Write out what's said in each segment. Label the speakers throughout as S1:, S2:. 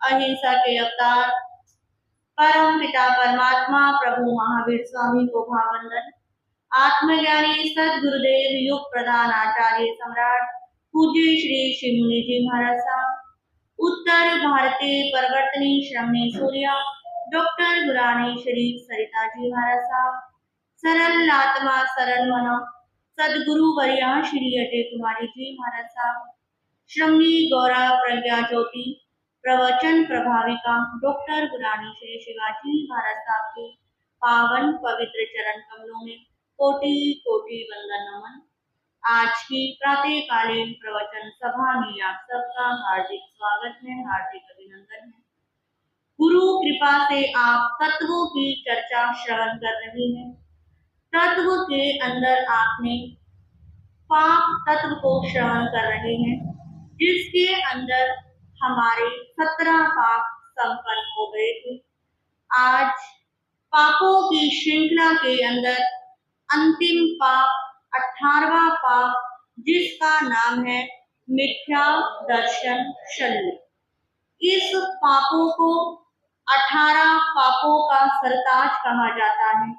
S1: अहिंसा के अवतार परम पिता परमात्मा प्रभु महावीर स्वामी को भावंदन। आत्मज्ञानी सदगुरुदेव युग प्रधान आचार्य सम्राट पूज्य श्री शिवमुनि जी महाराज साहब, उत्तर भारतीय परिवर्तनी श्रमणी सूर्या डॉक्टर गुरानी श्री सरिता जी महाराज साहब, सरल आत्मा सरल मनो सदगुरु वर्या श्री अजय कुमारी जी महाराज साहब, श्रमणी गौरा प्रज्ञा ज्योति प्रवचन प्रभाविका डॉक्टर गुरानी श्री शिवाजी महाराज साहब के पावन पवित्र चरण कमलों में कोटि कोटि वंदन नमन। आज की प्रातःकालीन प्रवचन सभा में आप सबका हार्दिक स्वागत है, हार्दिक अभिनंदन है। गुरु कृपा से आप तत्वों की चर्चा श्रवण कर रहे हैं। तत्व के अंदर आपने पाप तत्व को श्रवण कर रहे हैं, जिसके अंदर हमारे 17 पाप संपन्न हो गए थे। आज पापों की श्रृंखला के अंदर अंतिम पाप 18वां पाप, जिसका नाम है मिथ्या दर्शन शल्य। इस पापों को 18 पापों का सरताज कहा जाता है।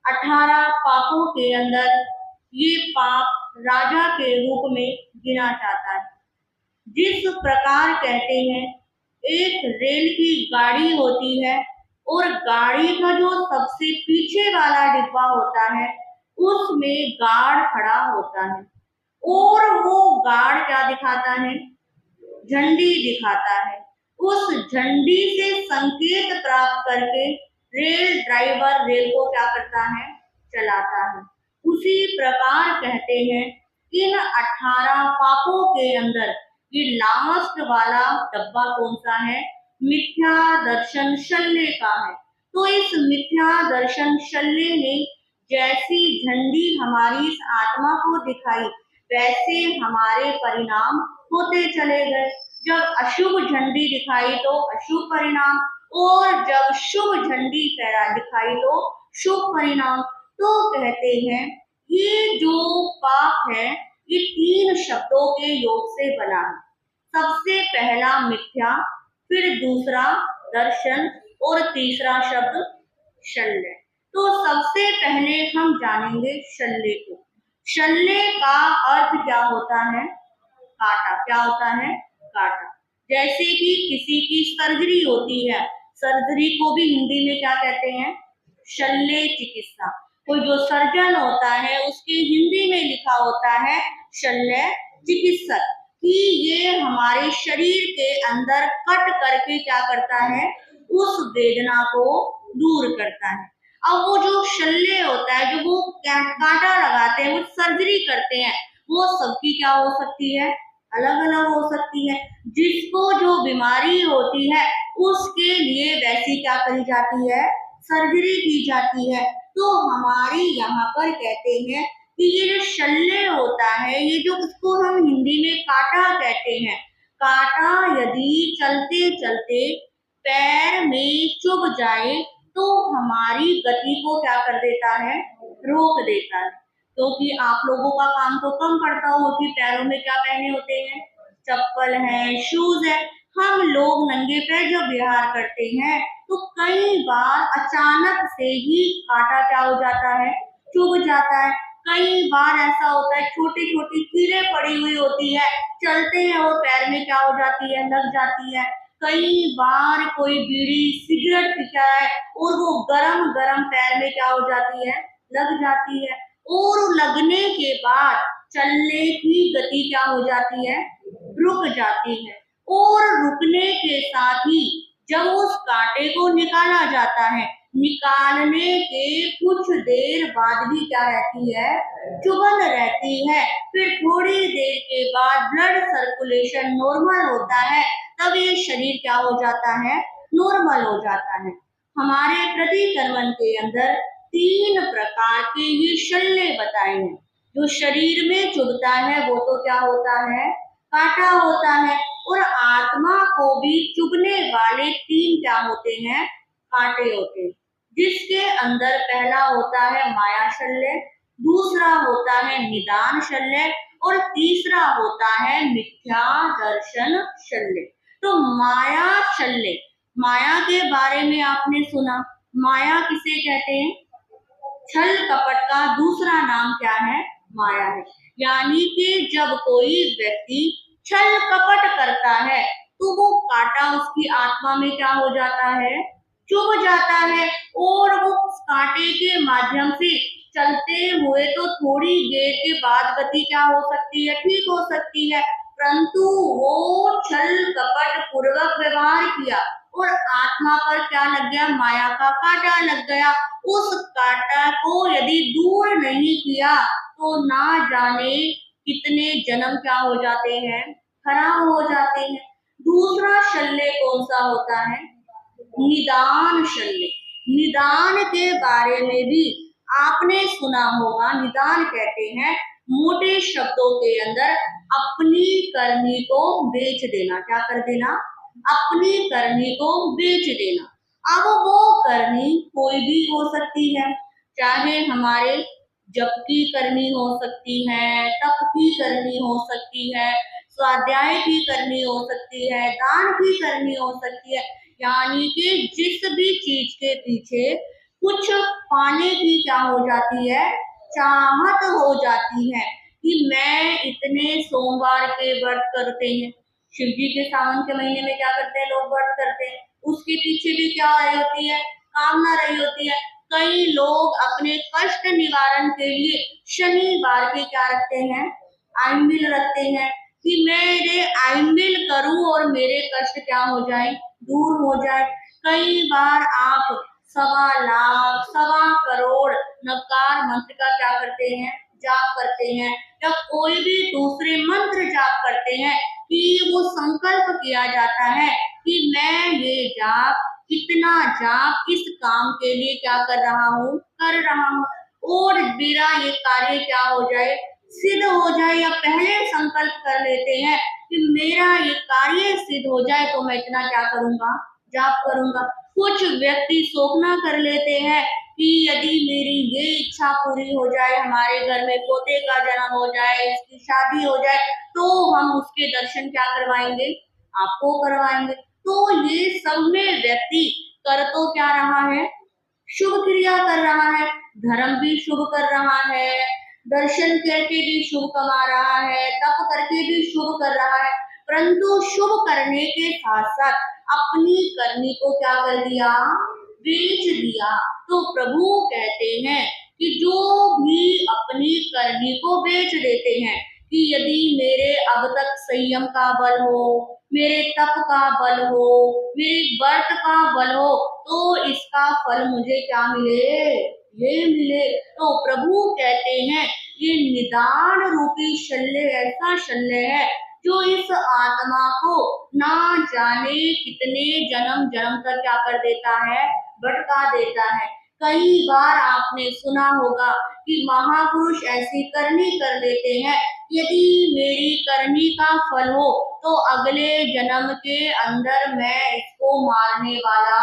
S1: 18 पापों के अंदर ये पाप राजा के रूप में गिना जाता है। जिस प्रकार कहते हैं, एक रेल की गाड़ी होती है और गाड़ी का जो सबसे पीछे वाला डिब्बा होता है, उसमें गार्ड खड़ा होता है और वो गार्ड क्या दिखाता है? झंडी दिखाता है। उस झंडी से संकेत प्राप्त करके रेल ड्राइवर रेल को क्या करता है? चलाता है। उसी प्रकार कहते हैं, इन 18 पापों के अंदर ये लास्ट वाला डब्बा कौन सा है? मिथ्या दर्शन शल्य का है। तो इस मिथ्या दर्शन शल्य ने जैसी झंडी हमारी इस आत्मा को दिखाई, वैसे हमारे परिणाम होते चले गए। जब अशुभ झंडी दिखाई तो अशुभ परिणाम, और जब शुभ झंडी फहरा दिखाई तो शुभ परिणाम। तो कहते हैं ये जो पाप है ये 3 शब्दों के योग से बना है। सबसे पहला मिथ्या, फिर दूसरा दर्शन, और तीसरा शब्द शल्य। तो सबसे पहले हम जानेंगे शल्य को। शल्य का अर्थ क्या होता है? काटा। क्या होता है? काटा। जैसे कि किसी की सर्जरी होती है, सर्जरी को भी हिंदी में क्या कहते हैं? शल्य चिकित्सा। कोई जो सर्जन होता है उसके हिंदी में लिखा होता है शल्य चिकित्सक, कि ये हमारे शरीर के अंदर कट करके क्या करता है? उस वेदना को दूर करता है। अब वो जो शल्य होता है, जो वो कांटा लगाते हैं, वो सर्जरी करते हैं, वो सबकी क्या हो सकती है? अलग अलग हो सकती है। जिसको जो बीमारी होती है उसके लिए वैसी क्या करी जाती है? सर्जरी की जाती है। तो हमारे यहाँ पर कहते हैं कि ये जो शल्य होता है, ये जो उसको हम हिंदी में काटा कहते हैं, काटा यदि चलते चलते पैर में चुभ जाए तो हमारी गति को क्या कर देता है? रोक देता है। क्योंकि आप लोगों का काम तो कम पड़ता हो कि पैरों में क्या पहने होते हैं? चप्पल है, शूज है। हम लोग नंगे पैर जब विहार करते हैं तो कई बार अचानक से ही कांटा क्या हो जाता है? चुभ जाता है। कई बार ऐसा होता है छोटी छोटी कीलें पड़ी हुई होती है, चलते हैं और पैर में क्या हो जाती है? लग जाती है। कई बार कोई बीड़ी सिगरेट पीता है और वो गरम गरम पैर में क्या हो जाती है? लग जाती है। और लगने के बाद चलने की गति क्या हो जाती है? रुक जाती है। और रुकने के साथ ही जब उस कांटे को निकाला जाता है, निकालने के कुछ देर बाद भी क्या रहती है? चुभन रहती है। फिर थोड़ी देर के बाद ब्लड सर्कुलेशन नॉर्मल होता है, तब ये शरीर क्या हो जाता है? नॉर्मल हो जाता है। हमारे प्रतिक्रमण के अंदर 3 प्रकार के ये शल्य बताए हैं। जो शरीर में चुभता है वो तो क्या होता है? काटा होता है। और आत्मा को भी चुभने वाले 3 क्या होते हैं? कांटे होते हैं। जिसके अंदर पहला होता है माया शल्य, दूसरा होता है निदान शल्य, और तीसरा होता है मिथ्या दर्शन शल्य। तो माया शल्य, माया के बारे में आपने सुना। माया किसे कहते हैं? छल कपट का दूसरा नाम क्या है? माया है। यानी कि जब कोई व्यक्ति छल कपट करता है तो वो कांटा उसकी आत्मा में क्या हो जाता है? चुभ जाता है। और वो कांटे के माध्यम से चलते हुए तो थोड़ी देर के बाद गति क्या हो सकती है? ठीक हो सकती है। परंतु वो छल कपट पूर्वक व्यवहार किया और आत्मा पर क्या लग गया? माया का कांटा लग गया। उस कांटा को यदि दूर नहीं किया तो ना जाने कितने जन्म क्या हो जाते हैं? खराब हो जाते हैं। दूसरा शल्य कौन सा होता है? निदान शल्य। निदान के बारे में भी आपने सुना होगा। निदान कहते हैं मोटे शब्दों के अंदर अपनी करनी को बेच देना। क्या कर देना? अपनी करनी को बेच देना। अब वो करनी कोई भी हो सकती है, चाहे हमारे जप की करनी हो सकती है, तप की करनी हो सकती है, स्वाध्याय की करनी हो सकती है, दान की करनी हो सकती है। यानी कि जिस भी चीज के पीछे कुछ पाने की क्या हो जाती है? चाहत हो जाती है कि मैं इतने सोमवार के व्रत करते हैं। शिव जी के सावन के महीने में क्या करते हैं? लोग व्रत करते हैं। उसके पीछे भी क्या रही होती है? कामना रही होती है। कई लोग अपने कष्ट निवारण के लिए शनिवार के क्या रखते हैं? आइंबिल रखते हैं कि मेरे आइंबिल करूं और मेरे कष्ट क्या हो जाए? दूर हो जाए। कई बार आप 1.25 लाख 1.25 करोड़ नवकार मंत्र का क्या करते हैं? जाप करते हैं, या कोई भी दूसरे मंत्र जाप करते हैं कि वो संकल्प किया जाता है कि मैं ये जाप, इतना जाप इस काम के लिए क्या कर रहा हूँ? कर रहा हूँ, और मेरा ये कार्य क्या हो जाए? सिद्ध हो जाए, या पहले संकल्प कर लेते हैं कि मेरा ये कार्य सिद्ध हो जाए तो मैं इतना क्या करूंगा, जाप करूंगा। कुछ व्यक्ति स्वप्न कर लेते हैं कि यदि मेरी ये इच्छा पूरी हो जाए, हमारे घर में पोते का जन्म हो जाए, इसकी शादी हो जाए, तो हम उसके दर्शन क्या करवाएंगे, आपको करवाएंगे। तो ये सब में व्यक्ति कर तो क्या रहा है, शुभ क्रिया कर रहा है, धर्म भी शुभ कर रहा है, दर्शन करके भी शुभ कमा रहा है, तप करके भी शुभ कर रहा है, परंतु शुभ करने के साथ साथ अपनी करनी को क्या कर दिया, बेच दिया। तो प्रभु कहते हैं कि जो भी अपनी करनी को बेच देते हैं, कि यदि मेरे अब तक संयम का बल हो, मेरे तप का बल हो, मेरे व्रत का बल हो, तो इसका फल मुझे क्या मिले, ये मिले। तो प्रभु कहते हैं ये निदान रूपी शल्य ऐसा शल्य है जो इस आत्मा को ना जाने कितने जन्म जन्म तक क्या कर देता है, भटका देता है। कई बार आपने सुना होगा कि महापुरुष ऐसी करनी कर लेते हैं, यदि मेरी करनी का फल हो तो अगले जन्म के अंदर मैं इसको मारने वाला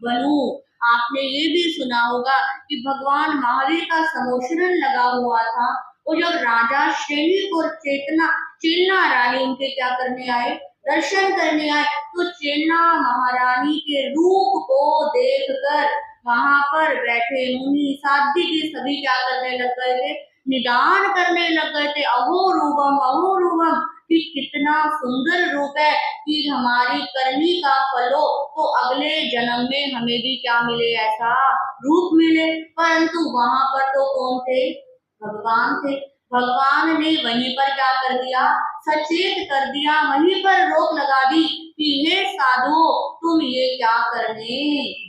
S1: बनूं। आपने ये भी सुना होगा कि भगवान महावीर का समोशरण लगा हुआ था, और जब राजा श्रेणी को चेन्ना रानी उनके क्या करने आए, दर्शन करने आए, तो चेन्ना महारानी के रूप को देखकर वहां पर बैठे मुनि साध्वी के सभी क्या करने लग गए थे, निदान करने लग गए थे, अहो रूपम, कि कितना सुंदर रूप है, कि हमारी करनी का फल हो तो अगले जन्म में हमें भी क्या मिले, ऐसा रूप मिले। परंतु वहां पर तो कौन थे, भगवान थे। भगवान ने वहीं पर क्या कर दिया, सचेत कर दिया, वहीं पर रोक लगा दी कि हे साधु, तुम ये क्या करने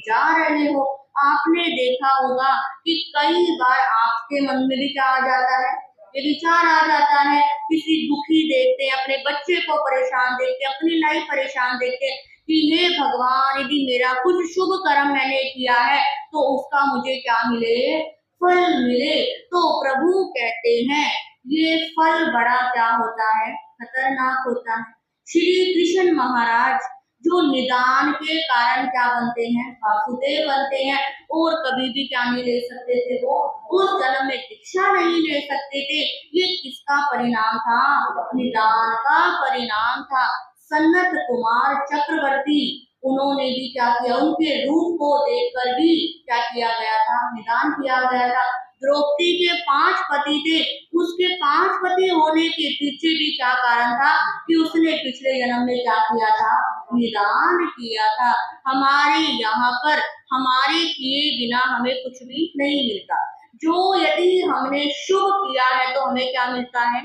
S1: जा रहे हो। आपने देखा होगा कि कई बार आपके मन में भी क्या आ जाता है, ये विचार आ जाता है, किसी दुखी देखते हैं, अपने बच्चे को परेशान देखते, अपनी लाइफ परेशान देखते कि हे भगवान, यदि मेरा कुछ शुभ कर्म मैंने किया है तो उसका मुझे क्या मिले, फल मिले। तो प्रभु कहते हैं ये फल बड़ा क्या होता है, खतरनाक होता है। श्री कृष्ण महाराज जो निदान के कारण क्या बनते हैं, वासुदेव बनते हैं, और कभी भी क्या नहीं ले सकते थे, वो उस जन्म में दीक्षा नहीं ले सकते थे। ये किसका परिणाम था, निदान का परिणाम था। सन्नत कुमार चक्रवर्ती, उन्होंने भी क्या किया, उनके रूप को देखकर भी क्या किया गया था, निदान किया गया था। द्रौपदी के 5 पति थे, उसके 5 पति होने के पीछे भी क्या कारण था, कि उसने पिछले जन्म में क्या किया था, निदान किया था। हमारे यहाँ पर हमारे किए बिना हमें कुछ भी नहीं मिलता। जो यदि हमने शुभ किया है तो हमें क्या मिलता है,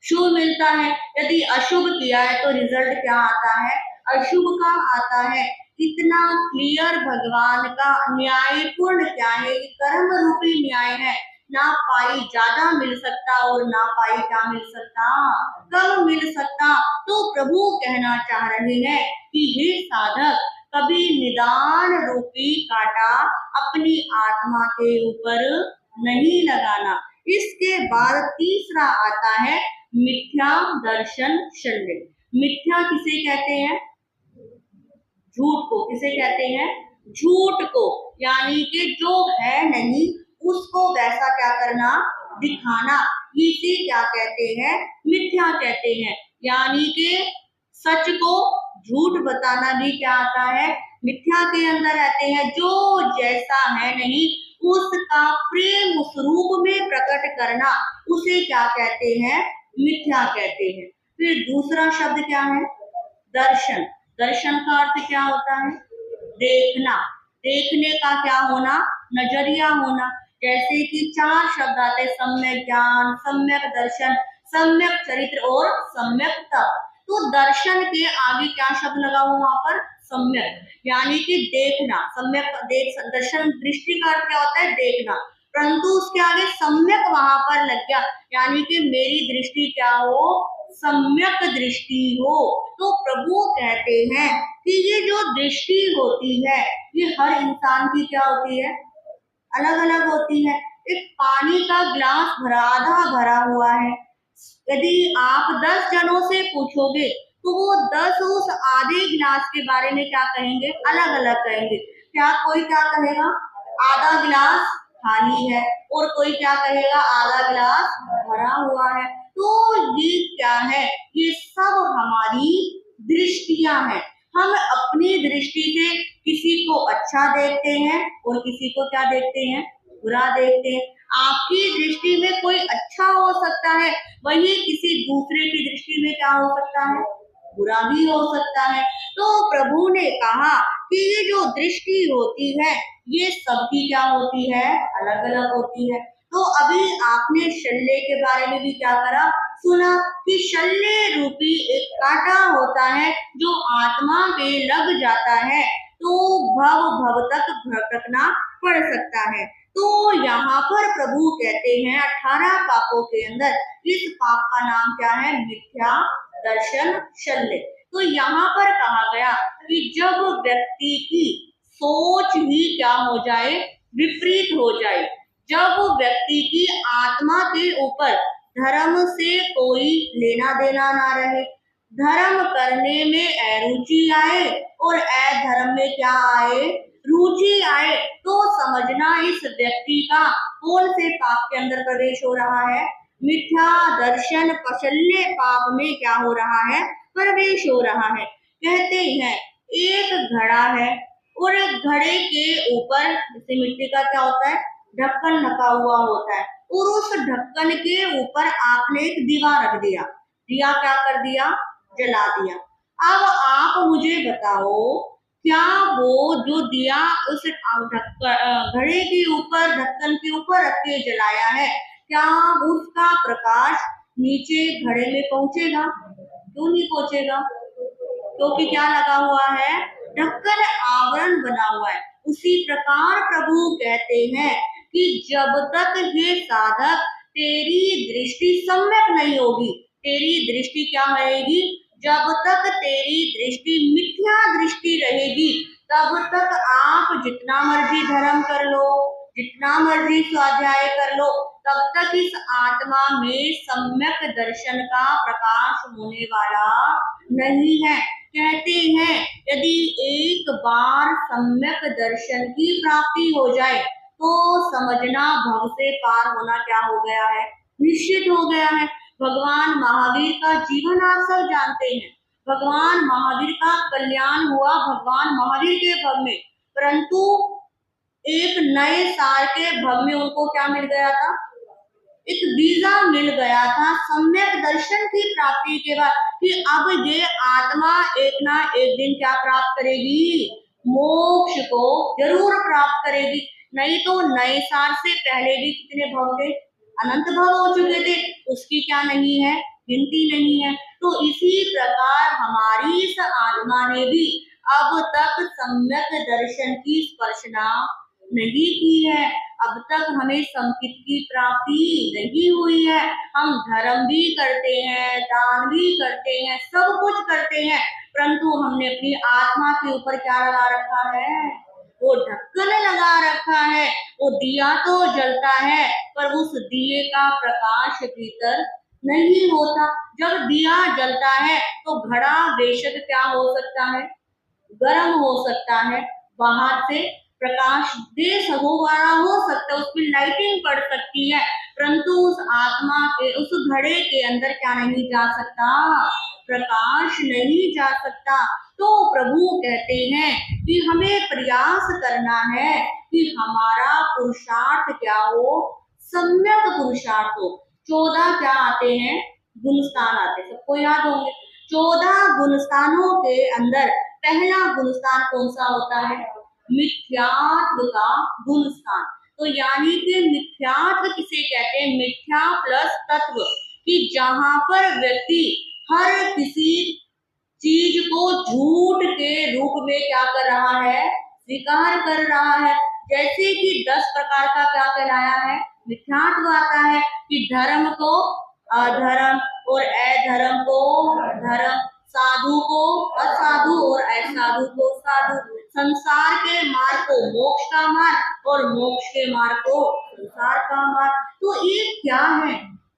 S1: शुभ मिलता है। यदि अशुभ किया है तो रिजल्ट क्या आता है, अशुभ का आता है। इतना क्लियर भगवान का न्यायपूर्ण क्या है, ये कर्म रूपी न्याय है। ना पाई ज्यादा मिल सकता और ना पाई क्या मिल सकता, कम मिल सकता। तो प्रभु कहना चाह रहे हैं कि हे साधक, कभी निदान रूपी कांटा अपनी आत्मा के ऊपर नहीं लगाना। इसके बाद तीसरा आता है मिथ्या दर्शन शल्य। मिथ्या किसे कहते हैं, झूठ को। किसे कहते हैं, झूठ को, यानी कि जो है नहीं उसको वैसा क्या करना, दिखाना, इसे क्या कहते हैं, मिथ्या कहते हैं। यानी कि सच को झूठ बताना भी क्या आता है, मिथ्या के अंदर रहते हैं। जो जैसा है नहीं उसका प्रेम उस रूप में प्रकट करना, उसे क्या कहते हैं, मिथ्या कहते हैं। फिर दूसरा शब्द क्या है, दर्शन। दर्शन का अर्थ क्या होता है, देखना, देखने का क्या होना, नजरिया होना। जैसे कि 4 शब्द आते, सम्यक ज्ञान, सम्यक दर्शन, सम्यक चरित्र और सम्यक तप। तो दर्शन के आगे क्या शब्द लगा हुआ वहां पर, सम्यक, यानी कि देखना। सम्यक देख, दर्शन दृष्टि का अर्थ क्या होता है, देखना, परंतु उसके आगे सम्यक वहां पर लग गया, यानी कि मेरी दृष्टि क्या हो, सम्यक दृष्टि हो। तो प्रभु कहते हैं कि ये जो दृष्टि होती है ये हर इंसान की क्या होती है, अलग अलग होती है। एक पानी का गिलास आधा भरा हुआ है। यदि आप 10 जनों से पूछोगे तो वो 10 उस आधे गिलास के बारे में क्या कहेंगे, अलग अलग कहेंगे। क्या कोई क्या कहेगा, आधा गिलास खाली है, और कोई क्या कहेगा, आधा गिलास भरा हुआ है। तो ये क्या है, ये सब हमारी दृष्टियां हैं। हम अपनी दृष्टि से किसी को अच्छा देखते हैं और किसी को क्या देखते हैं, बुरा देखते हैं। आपकी दृष्टि में कोई अच्छा हो सकता है, वही किसी दूसरे की दृष्टि में क्या हो सकता है, बुरा भी हो सकता है। तो प्रभु ने कहा कि ये जो दृष्टि होती है ये सबकी क्या होती है, अलग अलग होती है। तो अभी आपने शल्य के बारे में भी क्या करा, सुना कि शल्य रूपी एक कांटा होता है जो आत्मा पे लग जाता है तो भव भव तक भटकना पड़ सकता है। तो यहाँ पर प्रभु कहते हैं 18 पापों के अंदर इस पाप का नाम क्या है, मिथ्या दर्शन शल्य। तो यहाँ पर कहा गया कि जब व्यक्ति की सोच ही क्या हो जाए, विपरीत हो जाए, जब व्यक्ति की आत्मा के ऊपर धर्म से कोई लेना देना ना रहे, धर्म करने में अरुचि आए और अधर्म में क्या आए, रुचि आए, तो समझना इस व्यक्ति का कौन से पाप के अंदर प्रवेश हो रहा है, मिथ्या दर्शन शल्य पाप में क्या हो रहा है, प्रवेश हो रहा है। कहते हैं एक घड़ा है और घड़े के ऊपर जैसे मिट्टी का क्या होता है, ढक्कन ढका हुआ होता है, और उस ढक्कन के ऊपर आपने एक दिया रख दिया, दिया क्या कर दिया, जला दिया। अब आप मुझे बताओ क्या वो जो दिया उस घड़े के ऊपर, ढक्कन के ऊपर रख के जलाया है, क्या उसका प्रकाश नीचे घड़े में पहुंचेगा, क्यों नहीं पहुंचेगा, क्योंकि क्या लगा हुआ है, ढक्कन आवरण बना हुआ है। उसी प्रकार प्रभु कहते हैं कि जब तक ये साधक तेरी दृष्टि सम्यक नहीं होगी, तेरी दृष्टि क्या रहेगी, जब तक तेरी दृष्टि मिथ्या दृष्टि रहेगी, तब तक आप जितना मर्जी धर्म कर लो, जितना मर्जी स्वाध्याय कर लो, तब तक इस आत्मा में सम्यक दर्शन का प्रकाश होने वाला नहीं है। कहते हैं यदि एक बार सम्यक दर्शन की प्राप्ति हो जाए तो समझना भव से पार होना क्या हो गया है, निश्चित हो गया है। भगवान महावीर का जीवन आप सब जानते हैं, भगवान महावीर का कल्याण हुआ भगवान महावीर के भव में, परंतु एक नए साल के भव में उनको क्या मिल गया था, एक वीजा मिल गया था सम्यक दर्शन की प्राप्ति के बाद कि अब ये आत्मा एक ना एक दिन क्या प्राप्त करेगी, मोक्ष को जरूर प्राप्त करेगी। नहीं तो नए साल से पहले भी कितने भव थे, अनंत भव हो चुके थे, उसकी क्या नहीं है, गिनती नहीं है। तो इसी प्रकार हमारी इस आत्मा ने भी अब तक सम्यक दर्शन की स्पर्शना नहीं की है, अब तक हमें संकित की प्राप्ति नहीं हुई है। हम धर्म भी करते हैं, दान भी करते हैं, सब कुछ करते हैं, परंतु हमने अपनी आत्मा के ऊपर क्या लगा रखा है, वो ढक्कन लगा रखा है। वो दिया तो जलता है पर उस दिए का प्रकाश भीतर नहीं होता। जब दिया जलता है तो घड़ा बेशक क्या हो सकता है, गर्म हो सकता है, बाहर से प्रकाश दे वाला हो सकता है, उसमें लाइटिंग पड़ सकती है, परंतु उस आत्मा के उस घड़े के अंदर क्या नहीं जा सकता, प्रकाश नहीं जा सकता। तो प्रभु कहते हैं कि हमें प्रयास करना है कि हमारा पुरुषार्थ क्या हो, सम्यक पुरुषार्थ हो। 14 क्या आते हैं, गुणस्थान आते हैं, सबको याद होंगे। 14 गुणस्थानों के अंदर पहला गुणस्थान कौन सा होता है, मिथ्यात्व का गुणस्थान। तो यानी कि मिथ्यात्व किसे कहते हैं, मिथ्या प्लस तत्व, कि जहां पर व्यक्ति हर किसी चीज को झूठ के रूप में क्या कर रहा है, स्वीकार कर रहा है। जैसे कि 10 प्रकार का क्या कहलाया है, मिथ्यात्व आता है कि धर्म को अधर्म और अधर्म को धर्म, साधु को असाधु और असाधु को साधु, संसार के मार्ग को मोक्ष का मार्ग और मोक्ष के मार्ग को संसार का मार। तो ये क्या है?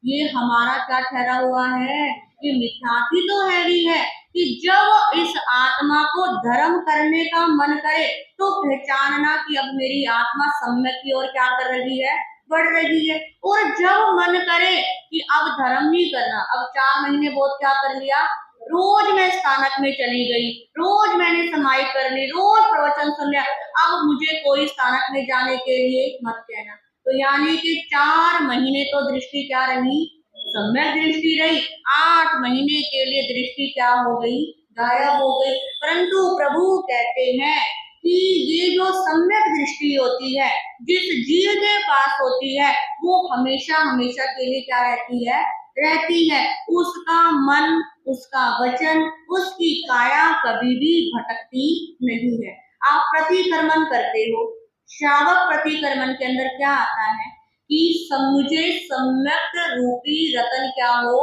S1: ये हमारा क्या ठहरा हुआ है? ये मिथ्यात्व तो है ही है कि जब इस आत्मा को धर्म करने का मन करे तो पहचानना कि अब मेरी आत्मा सम्यक की ओर क्या कर रही है, बढ़ रही है। और जब मन करे कि अब धर्म नहीं करना, अब 4 महीने बहुत क्या कर लिया, रोज मैं स्थानक में चली गई, रोज मैंने समाई कर ली, रोज प्रवचन सुन लिया, अब मुझे कोई स्थानक में जाने के लिए मत कहना। तो यानी कि 4 महीने तो दृष्टि क्या रही, सम्यक दृष्टि रही। 8 महीने के लिए दृष्टि क्या हो गई, गायब हो गई। परंतु प्रभु कहते हैं कि ये जो सम्यक दृष्टि होती है, जिस जीव के पास होती है, वो हमेशा हमेशा के लिए क्या रहती है, रहती है। उसका मन, उसका वचन, उसकी काया कभी भी भटकती नहीं है। आप प्रतिक्रमण करते हो, श्रावक प्रतिक्रमण के अंदर क्या आता है कि मुझे सम्यक रूपी रतन क्या हो,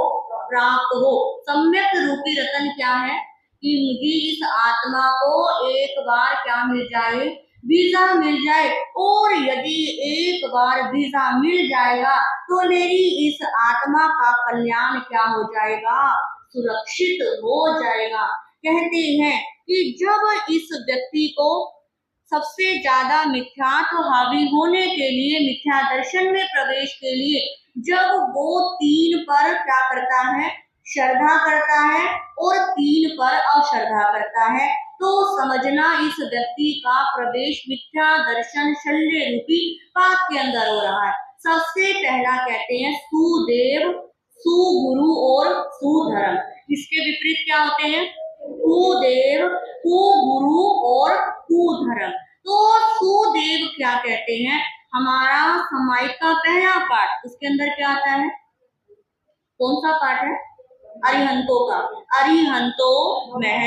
S1: प्राप्त हो। सम्यक रूपी रतन क्या है कि मुझे इस आत्मा को एक बार क्या मिल जाए, वीजा मिल जाए। और यदि एक बार वीजा मिल जाएगा तो मेरी इस आत्मा का कल्याण क्या हो जाएगा, सुरक्षित हो जाएगा। कहते हैं कि जब इस व्यक्ति को सबसे ज्यादा मिथ्यात्व हावी होने के लिए, मिथ्या दर्शन में प्रवेश के लिए, जब वो 3 पर क्या करता है, श्रद्धा करता है और 3 पर अश्रद्धा करता है, तो समझना इस व्यक्ति का प्रवेश मिथ्या दर्शन शल्य रूपी पाप के अंदर हो रहा है। सबसे पहला कहते हैं सुदेव, सुगुरु और सुधर्म। इसके विपरीत क्या होते हैं, कुदेव, कुगुरु और कुधर्म। तो सुदेव क्या कहते हैं, हमारा समाई का पहला पाठ, उसके अंदर क्या आता है, कौन सा पाठ है, अरिहंतों का, अरिहंतो मह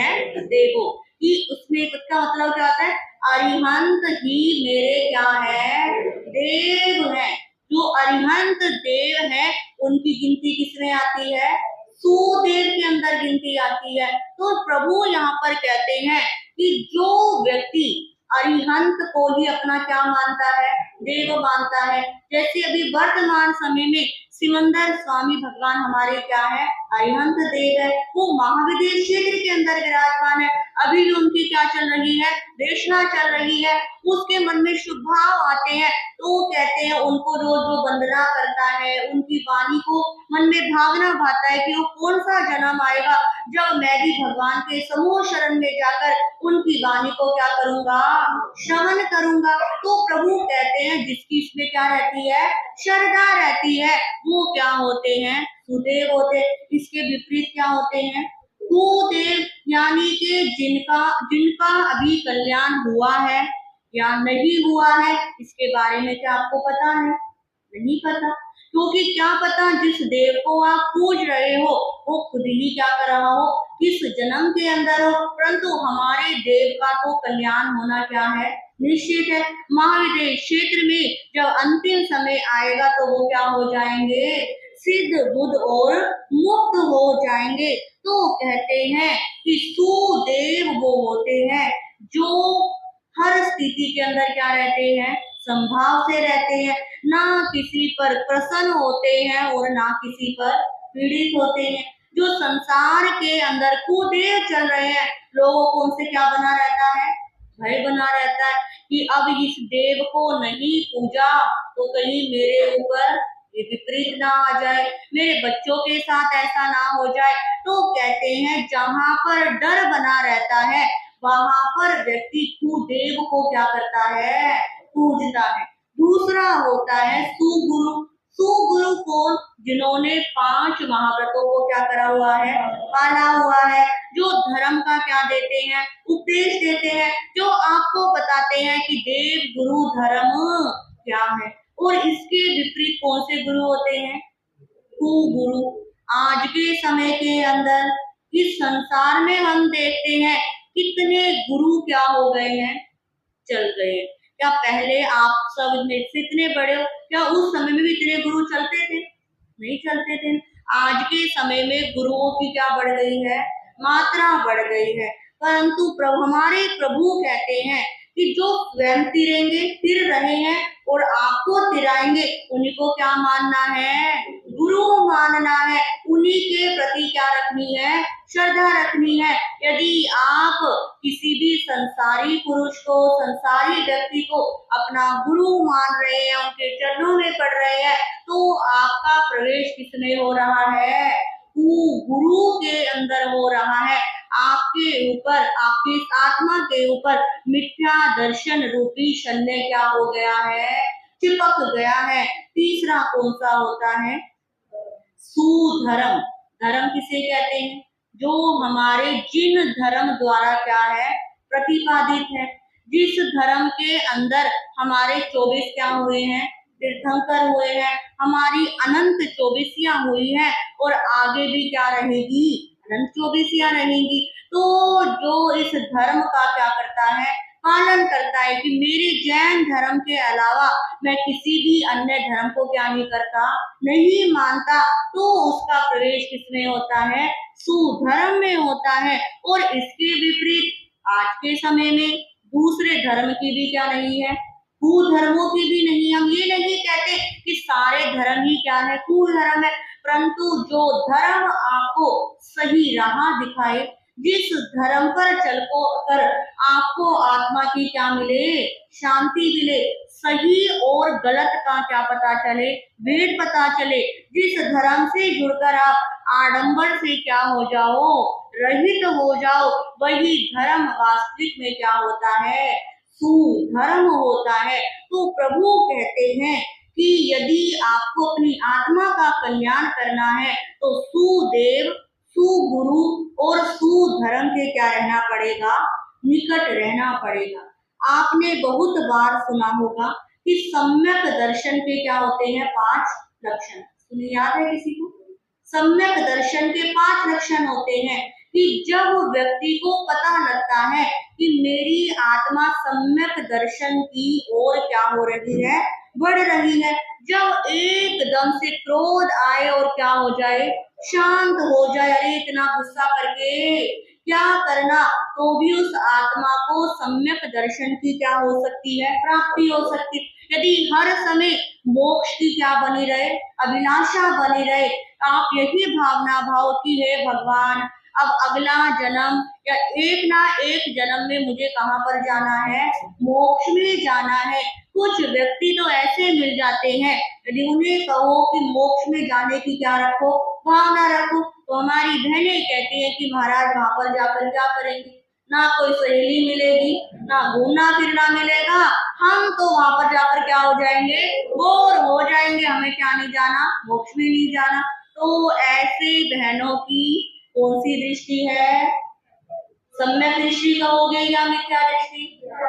S1: देवो। कि उसमें इसका मतलब क्या होता है, अरिहंत ही मेरे क्या है, देव है। जो अरिहंत देव है उनकी गिनती किसमें आती है, सुदेव के अंदर गिनती आती है। तो प्रभु यहाँ पर कहते हैं कि जो व्यक्ति अरिहंत को ही अपना क्या मानता है, देव मानता है। जैसे अभी वर्तमान समय में सिमंदर स्वामी भगवान हमारे क्या है, अरिहंत देव है। वो महाविदेश क्षेत्र के अंदर विराजमान है। अभी जो उनकी क्या चल रही है, देशना चल रही है, उसके मन में शुभ भाव आते हैं तो कहते हैं उनको रोज जो वंदना करता है, उनकी वाणी को मन में भावना भाता है कि वो कौन सा जन्म आएगा जब मैं भी भगवान के समूह शरण में जाकर उनकी वाणी को क्या करूंगा, श्रवण करूंगा। तो प्रभु कहते हैं जिसकी इसमें क्या रहती है, श्रद्धा रहती है, वो क्या होते हैं, सुदेव होते। इसके विपरीत क्या होते हैं, कुदेव, यानी कि जिनका जिनका अभी कल्याण हुआ है या नहीं हुआ है, इसके बारे में क्या आपको पता है, नहीं पता। क्योंकि क्या पता जिस देव को आप पूज रहे हो वो खुद ही क्या कर रहा हो, किस जन्म के अंदर हो, परंतु हमारे देव का तो कल्याण होना क्या है, निश्चित है। महाविदेश क्षेत्र में जब अंतिम समय आएगा तो वो क्या हो जाएंगे, सिद्ध बुद्ध और मुक्त हो जाएंगे। तो कहते हैं कि सुदेव वो होते हैं जो हर स्थिति के अंदर क्या रहते हैं, संभाव से रहते हैं, ना किसी पर प्रसन्न होते हैं और ना किसी पर पीड़ित होते हैं। जो संसार के अंदर कुदेव चल रहे हैं, लोगों को उनसे क्या बना रहता है, भय बना रहता है कि अब इस देव को नहीं पूजा तो कहीं मेरे ऊपर ये विपरीत ना आ जाए, मेरे बच्चों के साथ ऐसा ना हो जाए। तो कहते हैं जहां पर डर बना रहता है वहां पर व्यक्ति कुदेव को क्या करता है, पूजता है। दूसरा होता है सुगुरु। सुगुरु कौन, जिन्होंने 5 महाव्रतों को क्या करा हुआ है, पाला हुआ है, जो धर्म का क्या देते हैं, उपदेश देते हैं, जो आपको बताते हैं कि देव गुरु धर्म क्या है। और इसके विपरीत कौन से गुरु होते हैं, कुगुरु। आज के समय के अंदर इस संसार में हम देखते हैं कितने गुरु क्या हो गए हैं, चल गए हैं। क्या पहले आप सब में से इतने बड़े हो, क्या उस समय में भी इतने गुरु चलते थे, नहीं चलते थे। आज के समय में गुरुओं की क्या बढ़ गई है, मात्रा बढ़ गई है। परंतु प्रभु, हमारे प्रभु कहते हैं कि जो स्वयं तिर रहे हैं और आपको तिराएंगे, उन्हीं को क्या मानना है? गुरु मानना है। उन्हीं के प्रति क्या रखनी है? श्रद्धा रखनी है। यदि आप किसी भी संसारी पुरुष को, संसारी व्यक्ति को अपना गुरु मान रहे हैं, उनके चरणों में पड़ रहे हैं, तो आपका प्रवेश किसमें हो रहा है? गुरु के अंदर हो रहा है। आपके ऊपर, आपकी आत्मा के ऊपर मिथ्या दर्शन रूपी शल्य क्या हो गया है? चिपक गया है। तीसरा कौन सा होता है? सुधर्म। धर्म किसे कहते हैं? जो हमारे जिन धर्म द्वारा क्या है? प्रतिपादित है। जिस धर्म के अंदर हमारे 24 क्या हुए हैं? तीर्थंकर हुए हैं। हमारी अनंत 24 हुई हैं और आगे भी क्या रहेगी? अनंत 24 रहेंगी। तो जो इस धर्म का क्या करता है? पालन करता है कि मेरे जैन धर्म के अलावा मैं किसी भी अन्य धर्म को क्या नहीं करता, नहीं मानता, तो उसका प्रवेश किसमें होता है? सुधर्म में होता है। और इसके विपरीत आज के समय में दूसरे धर्म की भी क्या नहीं है? कुधर्मों की भी नहीं। हम ये नहीं कहते कि सारे धर्म ही क्या है? कुधर्म है, परंतु जो धर्म आपको सही राह दिखाए, जिस धर्म पर चल कर आपको आत्मा की क्या मिले? शांति मिले, सही और गलत का क्या पता चले? भेद पता चले। जिस धर्म से जुड़कर आप आडंबर से क्या हो जाओ? रहित हो जाओ, वही धर्म वास्तविक में क्या होता है? सुधर्म होता है। तो प्रभु कहते हैं कि यदि आपको अपनी आत्मा का कल्याण करना है तो सुदेव, सुगुरु और सुधर्म के क्या रहना पड़ेगा? निकट रहना पड़ेगा। आपने बहुत बार सुना होगा कि सम्यक दर्शन के क्या होते हैं? 5 लक्षण। सुनिए, याद है किसी को? सम्यक दर्शन के 5 लक्षण होते हैं कि जब व्यक्ति को पता लगता है कि मेरी आत्मा सम्यक दर्शन की ओर क्या हो रही है? बढ़ रही है। जब एकदम से क्रोध आए और क्या हो जाए? शांत हो जाए। अरे इतना गुस्सा करके क्या करना? तो भी उस आत्मा को सम्यक दर्शन की क्या हो सकती है? प्राप्ति हो सकती। यदि हर समय मोक्ष की क्या बनी रहे? अभिलाषा बनी रहे। आप यही भावना भाव की है भगवान, अब अगला जन्म या एक ना एक जन्म में मुझे कहाँ पर जाना है? मोक्ष में जाना है। कुछ व्यक्ति तो ऐसे मिल जाते हैं, यदि उन्हें कहो कि मोक्ष में जाने की क्या रखो? भावना रखो, तो हमारी बहनें कहती है कि महाराज वहां पर जाकर क्या करेंगे? ना कोई सहेली मिलेगी, ना घूमना फिरना मिलेगा, हम तो वहां पर जाकर क्या हो जाएंगे? बोर हो जाएंगे। हमें क्या नहीं जाना? मोक्ष में नहीं जाना। तो ऐसे बहनों की कौन सी दृष्टि है? सम्यक दृष्टि कहोगे या मिथ्या दृष्टि?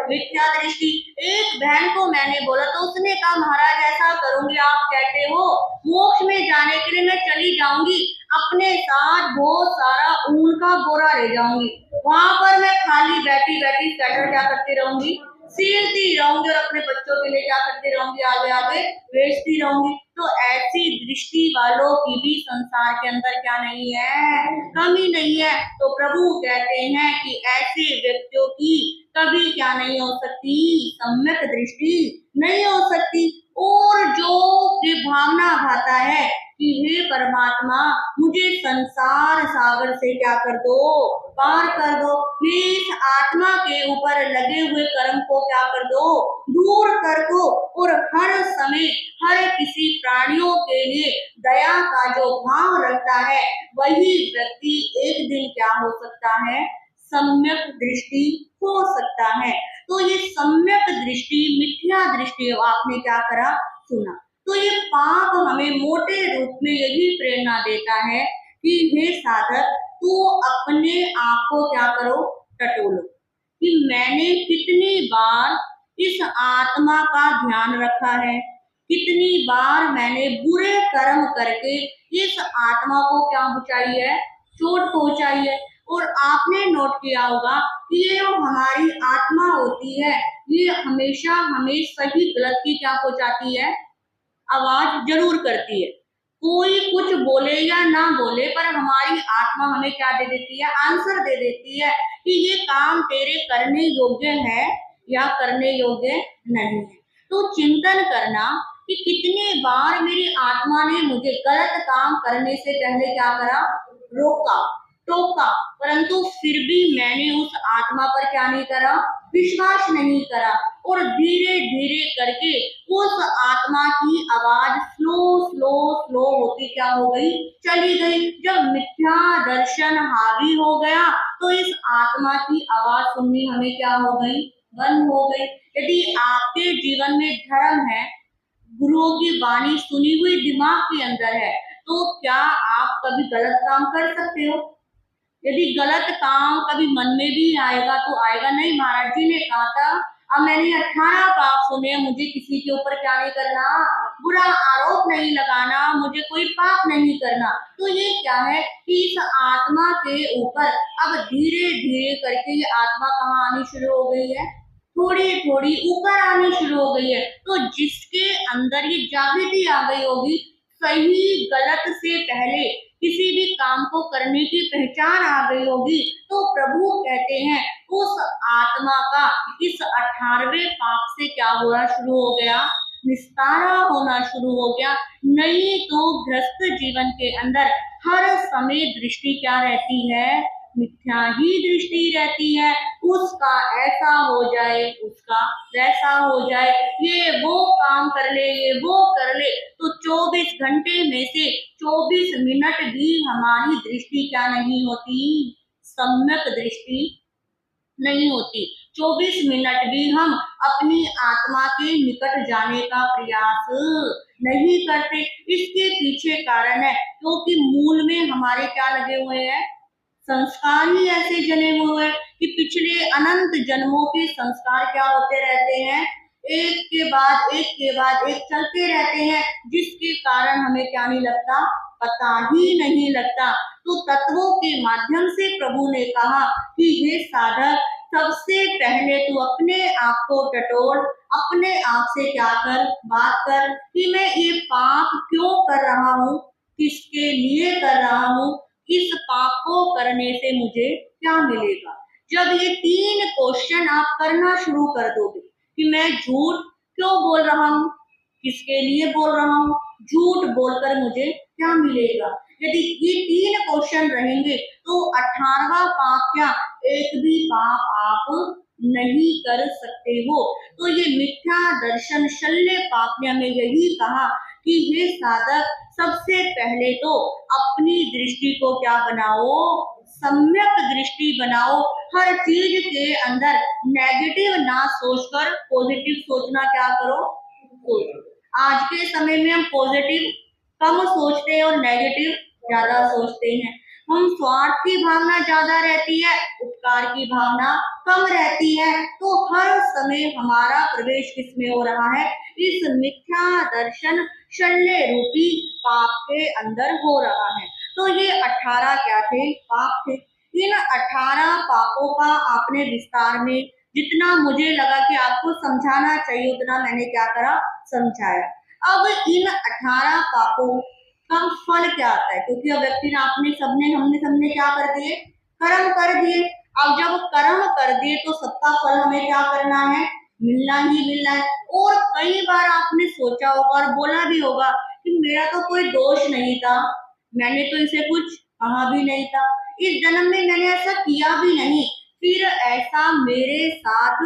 S1: मिथ्या दृष्टि। एक बहन को मैंने बोला तो उसने कहा महाराज ऐसा करूंगी, आप कहते हो मोक्ष में जाने के लिए मैं चली जाऊंगी, अपने साथ बहुत सारा ऊन का बोरा ले जाऊंगी, वहां पर मैं खाली बैठी बैठी स्वेटर क्या करती रहूंगी? सीलती रहूंगी और अपने बच्चों के लिए क्या करती रहूंगी? आगे आगे बेचती रहूंगी। तो ऐसी दृष्टि वालों की भी संसार के अंदर क्या नहीं है? कमी नहीं है। तो प्रभु कहते हैं कि ऐसे व्यक्तियों की कभी क्या नहीं हो सकती? सम्यक दृष्टि नहीं हो सकती। और जो ये भावना भाता है कि हे परमात्मा मुझे संसार सागर से क्या कर दो? पार कर दो। इस आत्मा के ऊपर लगे हुए कर्म को क्या कर दो? दूर कर दो। और हर समय हर किसी प्राणियों के लिए दया का जो भाव रखता है, वही व्यक्ति एक दिन क्या हो सकता है? सम्यक दृष्टि हो सकता है। तो ये सम्यक दृष्टि, मिथ्या दृष्टि आपने क्या करा? सुना। तो ये पाप हमें मोटे रूप में यही प्रेरणा देता है कि हे साधक, तू अपने आप को क्या करो? टटोलो कि मैंने कितनी बार इस आत्मा का ध्यान रखा है, कितनी बार मैंने बुरे कर्म करके इस आत्मा को क्या पहुंचाई है? चोट पहुंचाई है। और आपने नोट किया होगा कि ये जो हमारी आत्मा होती है, ये हमेशा हमें सही गलत की क्या पहुंचाती है? आवाज जरूर करती है। कोई कुछ बोले या ना बोले, पर हमारी आत्मा हमें क्या दे देती है? आंसर दे देती है कि ये काम तेरे करने योग्य है या करने योग्य नहीं है। तो चिंतन करना कि कितनी बार मेरी आत्मा ने मुझे गलत काम करने से पहले क्या करा, रोका, टोका, परंतु फिर भी मैंने उस आत्मा पर क्या नहीं करा, विश्वास नहीं करा, और धीरे धीरे करके उस आत्मा की आवाज स्लो स्लो स्लो होती क्या हो गई, चली गई। जब मिथ्या दर्शन हावी हो गया तो इस आत्मा की आवाज सुननी हमें क्या हो गई, बंद हो गई। यदि आपके जीवन में धर्म है, गुरुओं की वाणी सुनी हुई दिमाग के अंदर है, तो क्या आप कभी गलत काम कर सकते हो? यदि गलत काम कभी मन में भी आएगा तो आएगा नहीं। महाराज जी ने कहा था, अब मैंने 18 पाप सुने, मुझे किसी के ऊपर क्या नहीं करना, बुरा आरोप नहीं लगाना, मुझे कोई पाप नहीं करना। तो ये क्या है कि इस आत्मा के ऊपर अब धीरे धीरे करके ये आत्मा कहाँ आनी शुरू हो गई है, थोड़ी थोड़ी ऊपर आनी शुरू हो गई है। तो जिसके अंदर ये जागृति आ गई होगी, सही गलत से पहले किसी भी काम को करने की पहचान आ गई होगी, तो प्रभु कहते हैं उस आत्मा का इस 18वें पाप से क्या होना शुरू हो गया, निस्तारा होना शुरू हो गया। नहीं तो ग्रस्त जीवन के अंदर हर समय दृष्टि क्या रहती है, मिथ्या ही दृष्टि रहती है। उसका ऐसा हो जाए, उसका वैसा हो जाए, ये वो काम कर ले, ये वो कर ले, तो 24 घंटे में से 24 मिनट भी हमारी दृष्टि क्या नहीं होती, सम्यक दृष्टि नहीं होती। 24 मिनट भी हम अपनी आत्मा के निकट जाने का प्रयास नहीं करते। इसके पीछे कारण है क्योंकि मूल में हमारे क्या लगे हुए हैं, संस्कार ही ऐसे जने हुए हैं कि पिछले अनंत जन्मों के संस्कार क्या होते रहते हैं, एक के बाद एक के बाद एक चलते रहते हैं, जिसके कारण हमें क्या नहीं लगता, पता ही नहीं लगता। तो तत्वों के माध्यम से प्रभु ने कहा कि हे साधक, सबसे पहले तू अपने आप को टटोल, अपने आप से क्या कर, बात कर कि मैं ये पाप क्यों कर रहा हूँ, किसके लिए कर रहा हूँ, इस पाप को करने से मुझे क्या मिलेगा। जब ये 3 क्वेश्चन आप करना शुरू कर दोगे कि मैं झूठ क्यों बोल रहा हूँ, किसके लिए बोल रहा हूँ, झूठ बोलकर मुझे क्या मिलेगा, यदि ये 3 क्वेश्चन रहेंगे तो 18वां पाप क्या, एक भी पाप आप नहीं कर सकते हो। तो ये मिथ्या दर्शन शल्य पाप ने हमें यही कहा कि हे साधक, सबसे पहले तो अपनी दृष्टि को क्या बनाओ, सम्यक दृष्टि बनाओ। हर चीज के अंदर नेगेटिव ना सोचकर पॉजिटिव सोचना क्या करो, सोचो। आज के समय में हम पॉजिटिव कम सोचते हैं और नेगेटिव ज्यादा सोचते हैं। हम स्वार्थ की भावना ज्यादा रहती है, उपकार की भावना कम रहती है। तो हर समय हमारा प्रवेश किसमें हो रहा है, इस मिथ्या दर्शन शल्य रूपी पाप के अंदर हो रहा है। तो ये 18 क्या थे, पाप थे। इन 18 पापों का आपने विस्तार में, जितना मुझे लगा कि आपको समझाना चाहिए उतना मैंने क्या करा, समझाया। अब इन 18 पापों का फल क्या आता है, क्योंकि अब व्यक्ति ने आपने हमने क्या कर दिए, कर्म कर दिए। अब जब कर्म कर दिए तो सबका फल हमें क्या करना है, मिलना ही मिलना है। और कई बार आपने सोचा होगा और बोला भी होगा कि मेरा तो कोई दोष नहीं था, मैंने तो इसे कुछ कहा भी नहीं था, इस जन्म में मैंने ऐसा किया भी नहीं, फिर ऐसा मेरे साथ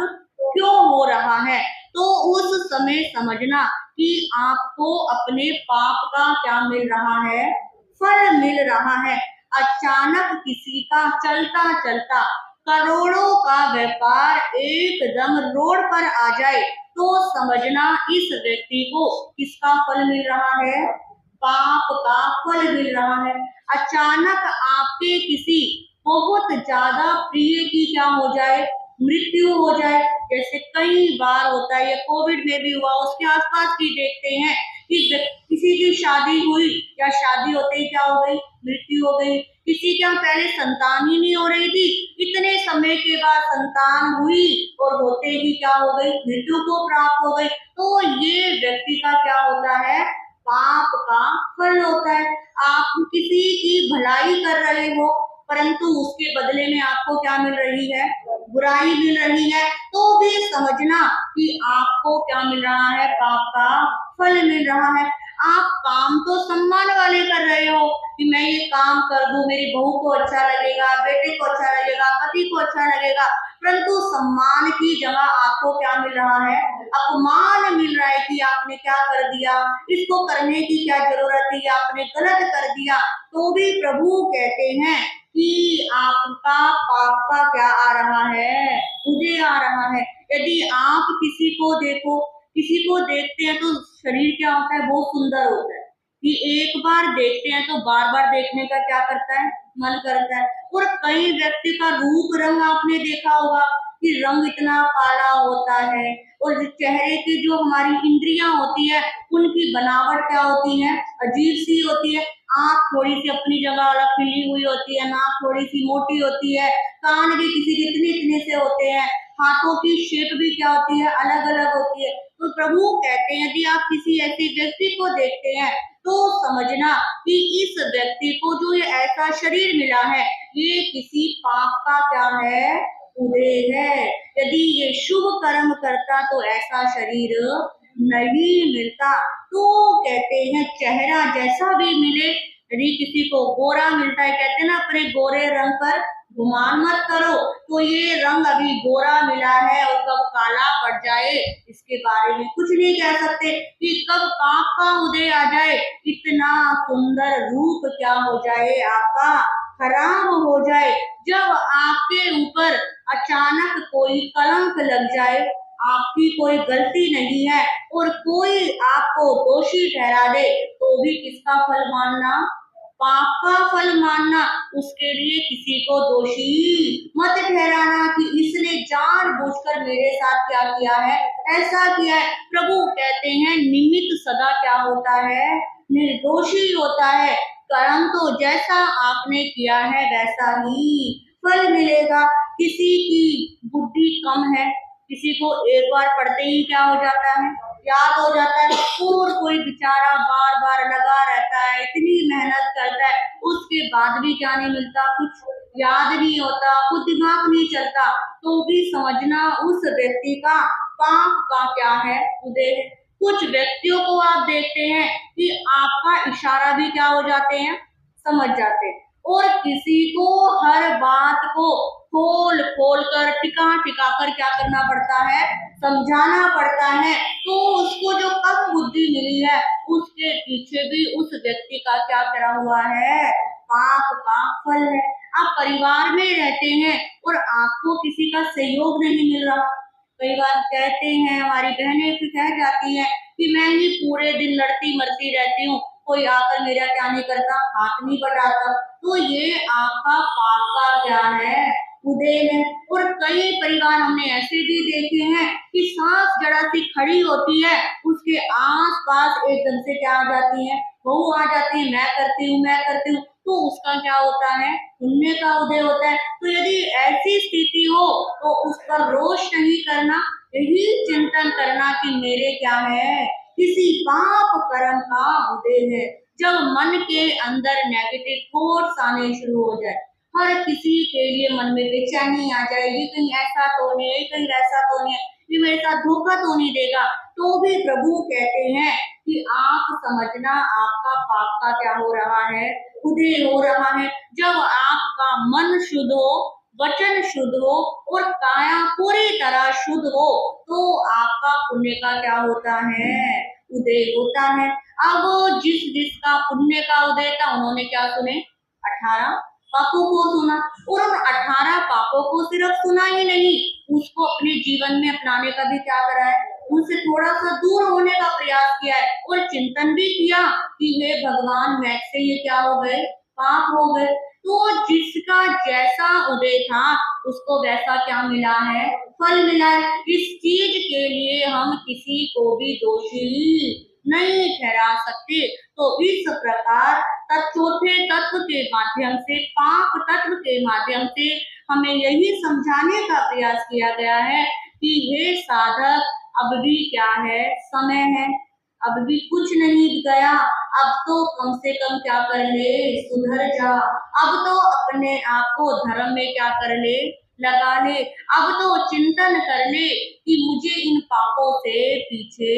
S1: क्यों हो रहा है। तो उस समय समझना कि आपको अपने पाप का क्या मिल रहा है, फल मिल रहा है। अचानक किसी का चलता चलता करोड़ों का व्यापार एकदम रोड पर आ जाए तो समझना इस व्यक्ति को किसका फल मिल रहा है, पाप का फल मिल रहा है। अचानक आपके किसी बहुत ज्यादा प्रिय की क्या हो जाए, मृत्यु हो जाए, जैसे कई बार होता है, ये कोविड में भी हुआ, उसके आसपास भी देखते हैं कि किसी की शादी हुई या शादी होते ही क्या हो गई, मृत्यु हो गई। किसी के यहाँ पहले संतान ही नहीं हो रही थी, इतने समय के बाद संतान हुई और होते ही क्या हो गई, मृत्यु को प्राप्त हो गई। तो ये व्यक्ति का क्या होता है, पाप का फल होता है। आप किसी की भलाई कर रहे हो परंतु उसके बदले में आपको क्या मिल रही है, बुराई मिल रही है, तो भी समझना कि आपको क्या मिल रहा है, पाप का फल मिल रहा है। आप काम तो सम्मान वाले कर रहे हो कि मैं ये काम कर दूं, मेरी बहू को अच्छा लगेगा, बेटे को अच्छा लगेगा, पति को अच्छा लगेगा, परंतु सम्मान की जगह आपको क्या मिल रहा है, अपमान मिल रहा है कि आपने क्या कर दिया, इसको करने की क्या जरूरत थी, आपने गलत कर दिया। तो भी प्रभु कहते हैं कि आपका पाप का क्या आ रहा है, उदय आ रहा है। यदि आप किसी को देखते हैं तो शरीर क्या होता है, बहुत सुंदर होता है कि एक बार देखते हैं तो बार बार देखने का क्या करता है, मन करता है। और कई व्यक्ति का रूप रंग आपने देखा होगा कि रंग इतना काला होता है, और जो चेहरे की जो हमारी इंद्रियां होती है उनकी बनावट क्या होती है, अजीब सी होती है। आंख थोड़ी सी अपनी जगह अलग खिली हुई होती है, नाक थोड़ी सी मोटी होती है, कान भी किसी के इतने इतने से होते हैं, हाथों की शेप भी क्या होती है, अलग अलग होती है। तो प्रभु कहते हैं यदि आप किसी ऐसे व्यक्ति को देखते हैं तो समझना कि इस व्यक्ति को जो ये ऐसा शरीर मिला है, ये किसी पाप का क्या है, उदय है। यदि ये शुभ कर्म करता तो ऐसा शरीर नहीं मिलता। तो कहते हैं चेहरा जैसा भी मिले, यदि किसी को गोरा मिलता है, कहते हैं ना अपने गोरे रंग पर गुमान मत करो, तो ये रंग अभी गोरा मिला है और कब काला पड़ जाए इसके बारे में कुछ नहीं कह सकते, कि कब पाप का उदय आ जाए, इतना सुंदर रूप क्या हो जाए आपका, खराब हो जाए। जब आपके ऊपर अचानक कोई कलंक लग जाए, आपकी कोई गलती नहीं है और कोई आपको दोषी ठहरा दे, तो भी किसका फल मानना, पाप का फल मानना। उसके लिए किसी को दोषी मत ठहराना कि इसने जानबूझकर मेरे साथ क्या किया है, ऐसा किया है। प्रभु कहते हैं निमित्त सदा क्या होता है, निर्दोषी होता है। कर्म तो जैसा आपने किया है वैसा ही फल मिलेगा। किसी की बुद्धि कम है, किसी को एक बार पढ़ते ही क्या हो जाता है, याद हो जाता है, और कोई बेचारा बार बार लगा रहता है, इतनी मेहनत करता है, उसके बाद भी क्या नहीं मिलता, कुछ याद नहीं होता, कुछ दिमाग नहीं चलता, तो भी समझना उस व्यक्ति का पाप का क्या है, उदय है। कुछ व्यक्तियों को आप देखते हैं कि आपका इशारा भी क्या हो जाते हैं, समझ जाते हैं, और किसी को हर बात को खोल खोल कर टिका टिका कर क्या करना पड़ता है, समझाना पड़ता है। तो उसको जो कम बुद्धि मिली है उसके पीछे भी उस व्यक्ति का क्या करा हुआ है, पाप का फल है। आप परिवार में रहते हैं और आपको किसी का सहयोग नहीं मिल रहा, कई बार कहते हैं, हमारी बहनें भी कह जाती हैं कि मैं ही पूरे दिन लड़ती मरती रहती हूँ, कोई आकर मेरा क्या नहीं करता, हाथ नहीं बढ़ाता। तो ये आपका पाप का क्या है, उदय है। और कई परिवार हमने ऐसे भी देखे हैं कि सांस जरा सी खड़ी होती है, उसके आस पास एकदम से क्या आ जाती है, बहू आ जाती है, मैं करती हूँ मैं करती हूँ, तो उसका क्या होता है, पुण्य का उदय होता है। तो यदि ऐसी स्थिति हो तो उस पर रोष नहीं करना, यही चिंतन करना कि मेरे क्या है, किसी पाप कर्म का उदय है। जब मन के अंदर नेगेटिव थॉट्स आने शुरू हो जाए, हर किसी के लिए मन में बेचैनी आ जाएगी, कहीं ऐसा तो नहीं है, कहीं ऐसा तो नहीं है, ये मेरे साथ धोखा तो नहीं देगा, तो भी प्रभु कहते हैं कि आप समझना आपका पाप का क्या हो रहा है, उदय हो रहा है। जब आपका मन शुद्ध हो, वचन शुद्ध हो और काया पूरी तरह शुद्ध हो, तो आपका पुण्य का क्या होता है, उदय होता है। अब जिसका पुण्य का उदय था उन्होंने क्या सुने, 18 पापों को सुना, और उन 18 पापों को सिर्फ सुना ही नहीं, उसको अपने जीवन में अपनाने का भी क्या करा है, उनसे थोड़ा सा दूर होने का प्रयास किया है, और चिंतन भी किया कि हे भगवान मुझसे ये क्या हो गए, पाप हो गए। तो जिसका जैसा उदय था उसको वैसा क्या मिला है, फल मिला है। इस चीज के लिए हम किसी को भी दोषी नहीं ठहरा सकते। तो इस प्रकार चौथे तत्व के माध्यम से, पाप तत्व के माध्यम से हमें यही समझाने का प्रयास किया गया है कि हे साधक, अब भी क्या है, समय है, अब भी कुछ नहीं गया, अब तो कम से कम क्या कर ले, सुधर जा, अब तो अपने आप को धर्म में क्या कर ले, लगा ले। अब तो चिंतन कर ले कि मुझे इन पापों से पीछे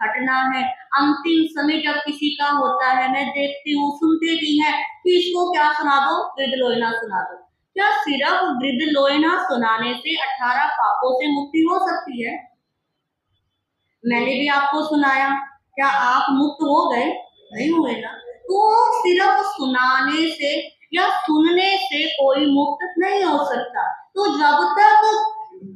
S1: हटना है। अंतिम समय जब किसी का होता है, मैं देखती हूँ, सुनते भी हैं कि इसको क्या सुना दो, वृद्ध लोयना सुना दो। क्या सिर्फ वृद्ध लोयना सुनाने से 18 पापों से मुक्ति हो सकती है? मैंने भी आपको सुनाया, क्या आप मुक्त हो गए? नहीं हुए ना। तो सिर्फ सुनाने से या सुनने से कोई मुक्त नहीं हो सकता। तो जब तक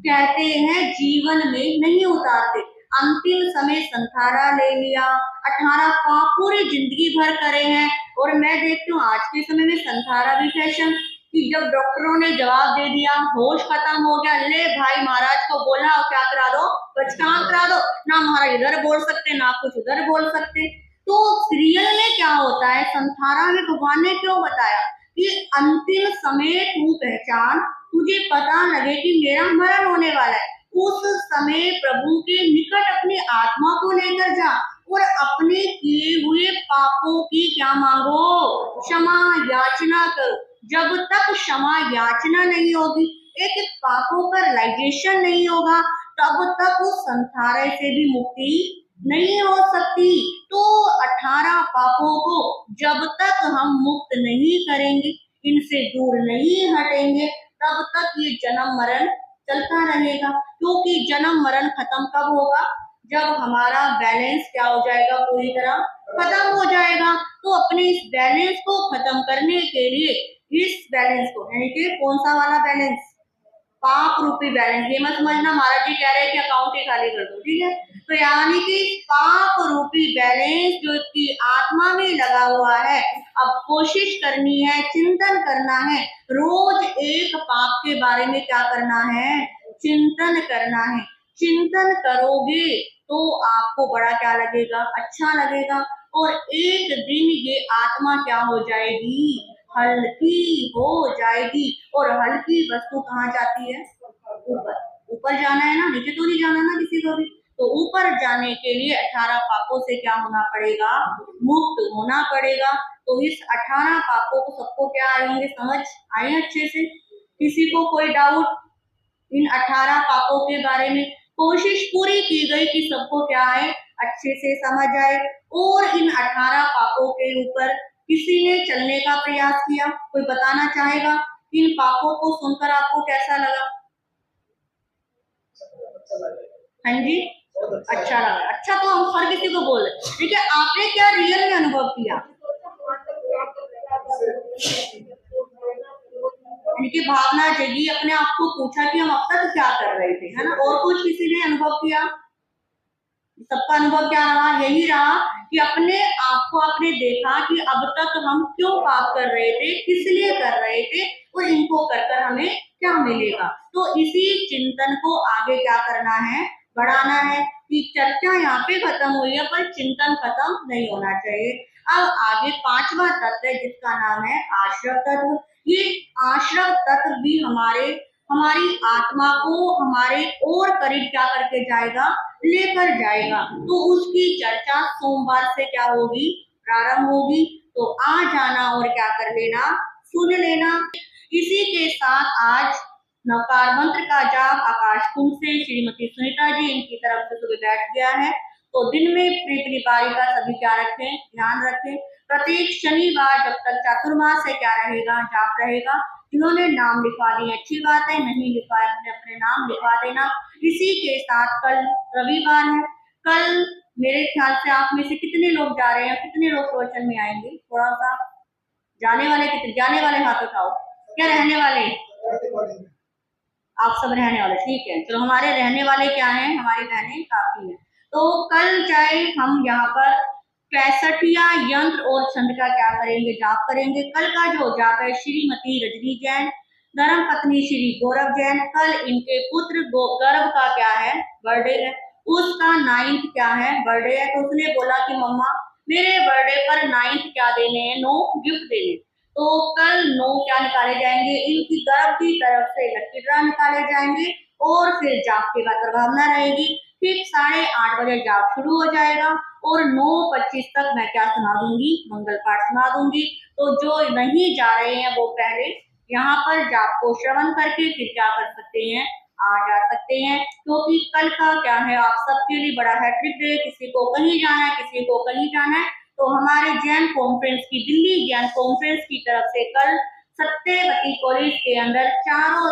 S1: कहते हैं जीवन में नहीं उतारते, अंतिम समय संथारा ले लिया, 18 पाप पूरी जिंदगी भर करे हैं। और मैं देखती हूँ आज के समय में संथारा भी फैशन, कि जब डॉक्टरों ने जवाब दे दिया, होश खत्म हो गया, ले भाई महाराज को बोला और क्या करा दो, बचकान करा दो, ना महाराज इधर बोल सकते ना कुछ उधर बोल सकते। तो सीरियल में क्या होता है, संथारा में भगवान ने क्यों बताया कि अंतिम समय तू पहचान, तुझे पता लगे कि मेरा मरण होने वाला है, उस समय प्रभु के निकट अपनी आत्मा को लेकर जा और अपने किए हुए पापों की क्या मांगो, क्षमा याचना करो। जब तक क्षमा याचना नहीं होगी, एक एक पापों का रियलाइजेशन नहीं होगा, तब तक उस संसार से भी मुक्ति नहीं हो सकती। तो 18 पापों को जब तक हम मुक्त नहीं करेंगे, इनसे दूर नहीं हटेंगे, तब तक ये जन्म मरण चलता रहेगा। क्योंकि जन्म मरण खत्म कब होगा, जब हमारा बैलेंस क्या हो जाएगा, पूरी तरह खत्म हो जाएगा। तो अपने इस बैलेंस को खत्म करने के लिए, इस बैलेंस को यानी कि कौन सा वाला बैलेंस, पाप रूपी बैलेंस, ये मत समझना महाराज जी कह रहे हैं कि अकाउंट ही खाली कर दो, ठीक है। तो यानी कि पाप रूपी बैलेंस जो कि आत्मा में लगा हुआ है, अब कोशिश करनी है, चिंतन करना है, रोज एक पाप के बारे में क्या करना है, चिंतन करना है। चिंतन करोगे तो आपको बड़ा क्या लगेगा, अच्छा लगेगा। और एक दिन ये आत्मा क्या हो जाएगी, हल्की हो जाएगी। और हल्की वस्तु कहाँ जाती है, ऊपर। ऊपर जाना है ना, नीचे तो नहीं जाना ना किसी को भी। तो ऊपर जाने के लिए 18 पापों से क्या होना पड़ेगा, मुक्त होना पड़ेगा। तो इस 18 पापों को सबको क्या आए होंगे, समझ आए अच्छे से? किसी को कोई डाउट इन 18 पापों के बारे में? कोशिश पूरी की गई कि सबको क्या है, अच्छे से समझ आए। और इन 18 पापों के ऊपर किसी ने चलने का प्रयास किया, कोई बताना चाहेगा? इन पापों को सुनकर आपको कैसा लगा? हाँ जी, अच्छा लगा। अच्छा, तो हम हर किसी को बोल रहे, ठीक है, आपने क्या रियल में अनुभव किया, इनकी भावना जगी, अपने आप को पूछा कि हम अब तक क्या कर रहे थे, है ना? और कुछ किसी ने अनुभव किया? सबका अनुभव क्या रहा, यही रहा कि अपने आप को आपने देखा कि अब तक हम क्यों पाप कर रहे थे, किस लिए कर रहे थे, और इनको कर कर हमें क्या मिलेगा। तो इसी चिंतन को आगे क्या करना है, बढ़ाना है। कि चर्चा यहाँ पे खत्म हुई है, पर चिंतन खत्म नहीं होना चाहिए। अब आगे 5वां तत्व है जिसका नाम है आश्रव तत्व। ये आश्रव तत्व भी हमारी आत्मा को हमारे और करीब क्या करके जाएगा, लेकर जाएगा। तो उसकी चर्चा सोमवार से क्या होगी, प्रारंभ होगी। तो आ जाना और क्या कर लेना, सुन लेना। इसी के साथ आज नवकार मंत्र का जाप आकाश कुंज से श्रीमती सुनीता जी इनकी तरफ से सुबह बैठ गया है। तो दिन में अपनी बारी का सभी क्या रखें, ध्यान रखें। प्रत्येक शनिवार जब तक चातुर्मास है क्या रहेगा, जाप रहेगा। जिन्होंने नाम लिखवा दिए अच्छी बात है, नहीं लिखवा अपने अपने नाम लिखवा देना। इसी के साथ कल रविवार है, कल मेरे ख्याल से आप में से कितने लोग जा रहे हैं, कितने लोग प्रवचन में आएंगे, थोड़ा सा जाने वाले कितने, जाने वाले हाथ उठाओ, क्या रहने वाले, आप सब रहने वाले, ठीक है। चलो हमारे रहने वाले क्या हैं, हमारी बहनें काफी हैं। तो कल चाहे हम यहाँ पर 65 यंत्र और छंद का क्या करेंगे, जाप करेंगे। कल का जो जाप है श्रीमती रजनी जैन, धर्म पत्नी श्री गौरव जैन, कल इनके पुत्र गौरव का क्या है, बर्थडे है। उसका 9th क्या है, बर्थडे है। तो उसने बोला कि मम्मा मेरे बर्थडे पर 9th क्या देने हैं, 9 गिफ्ट देने। तो कल 9 क्या निकाले जाएंगे, इनकी गर्भ की तरफ से लकी ड्रा निकाले जाएंगे। और फिर जाप की भावना रहेगी। ठीक 8:30 बजे जाप शुरू हो जाएगा और 9:25 तक मैं क्या सुना दूंगी, मंगल पाठ सुना दूंगी। तो जो नहीं जा रहे हैं वो पहले यहाँ पर जाप को श्रवण करके फिर क्या कर सकते हैं, आ जा सकते हैं, क्योंकि कल का क्या है आप सबके लिए बड़ा हैट्रिक डे, किसी को कहीं जाना है, किसी को कहीं जाना है, तो हमारे जैन कॉन्फ्रेंस की, दिल्ली ज्ञान कॉन्फ्रेंस की तरफ से कल सत्यवती कॉलेज के अंदर चारों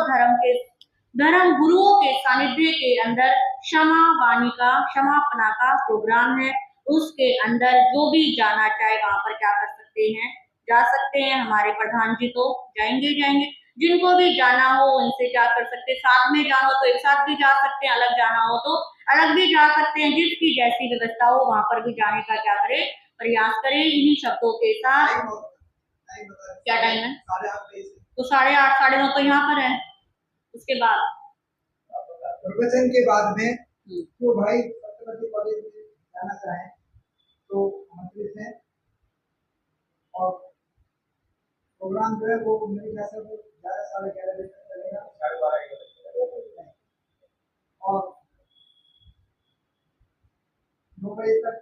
S1: धर्म गुरुओं के सानिध्य के अंदर क्षमापना का प्रोग्राम है। उसके अंदर जो भी जाना चाहे वहां पर क्या कर सकते हैं, जा सकते हैं। हमारे प्रधान जी तो जाएंगे, जिनको भी जाना हो उनसे क्या कर सकते हैं, साथ में जाना हो तो एक साथ भी जा सकते हैं, अलग जाना हो तो अलग भी जा सकते हैं, जिसकी जैसी व्यवस्था हो वहां पर भी जाने का क्या करे, प्रयास करें। इन्हीं शब्दों के साथ क्या टाइम है, तो 8:30 9:30 तो यहाँ पर है। उसके बाद
S2: प्रवचन के बाद में जो भाई सत्यवती कॉलेज में जाना चाहे तो आमंत्रित है, और प्रोग्राम जो है वो मेरे ख्याल से 11 11:30 बजे तक चलेगा, 12:30 और 9 बजे तक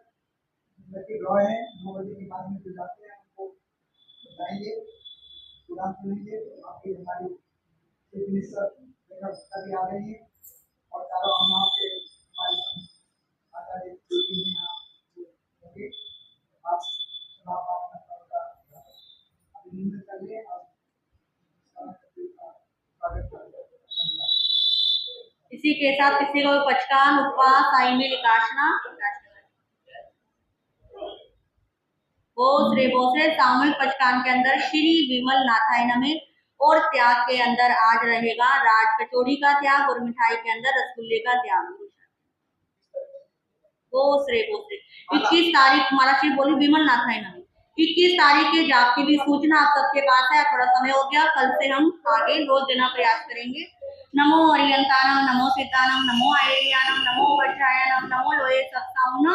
S2: लकी ड्रॉ है। 9 बजे के बाद में जो जाते हैं उनको बताएंगे, प्रोग्राम सुनेंगे। आपकी हमारी चीफ मिनिस्टर भी आ रही है और चारों हम के हमारे आचार्य जो भी हैं यहाँ होंगे। आप चुनाव का अभिनंदन करिए और स्वागत करिए।
S1: इसी के साथ किसी को पचकान उपवास आईने लिकाशना वो से सामूहिक पचकान के अंदर श्री विमल नाथाय नमः, और त्याग के अंदर आज रहेगा राज कचौड़ी का त्याग और मिठाई के अंदर रसगुल्ले का त्याग। वो श्री 21 तारीख हमारा श्री बोली विमल नाथाय नमः, 21 तारीख के जाप की भी सूचना आप सबके पास है। थोड़ा समय हो गया, कल से हम आगे रोज देना प्रयास करेंगे। नमो अरियंतानम, नमो सीतानम, नमो आयरियानम, नमो वज्रायनम, नमो लोये सप्ताहुन,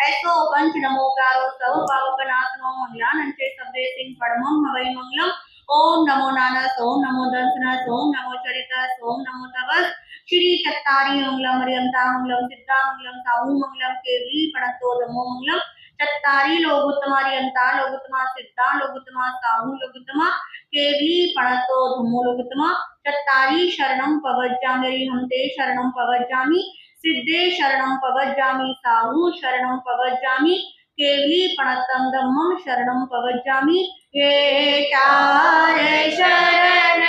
S1: ऐसो पंच नमोकारो सब पावकनाशनो मंगलानंचे सबे सिंह परमं हवै मंगलम। ओम नमो नानस, ओम नमो दंसनस, ओम नमो चरितस, ओम नमो तपस। श्री चत्तारी मंगलम, अरियंता मंगलम, सिद्धा मंगलम, साहू मंगलम, केवली पणतो धम्मो मंगलम। चत्तारी लोगुत्तमा, अरियंता लोगुत्तमा, सिद्धा लोगुत्तमा, साहू लोगुत्तमा, केवली पणतो धम्मो लोगुत्तमा। चत्तारी शरणं पवज्जामि, हंते शरणं पवज्जामि, सिद्धे शरणं पवज्जामि, साहू शरणं पवज्जामि, केवली पणतं धम्मं शरणं पवज्जामि। ये चार शरण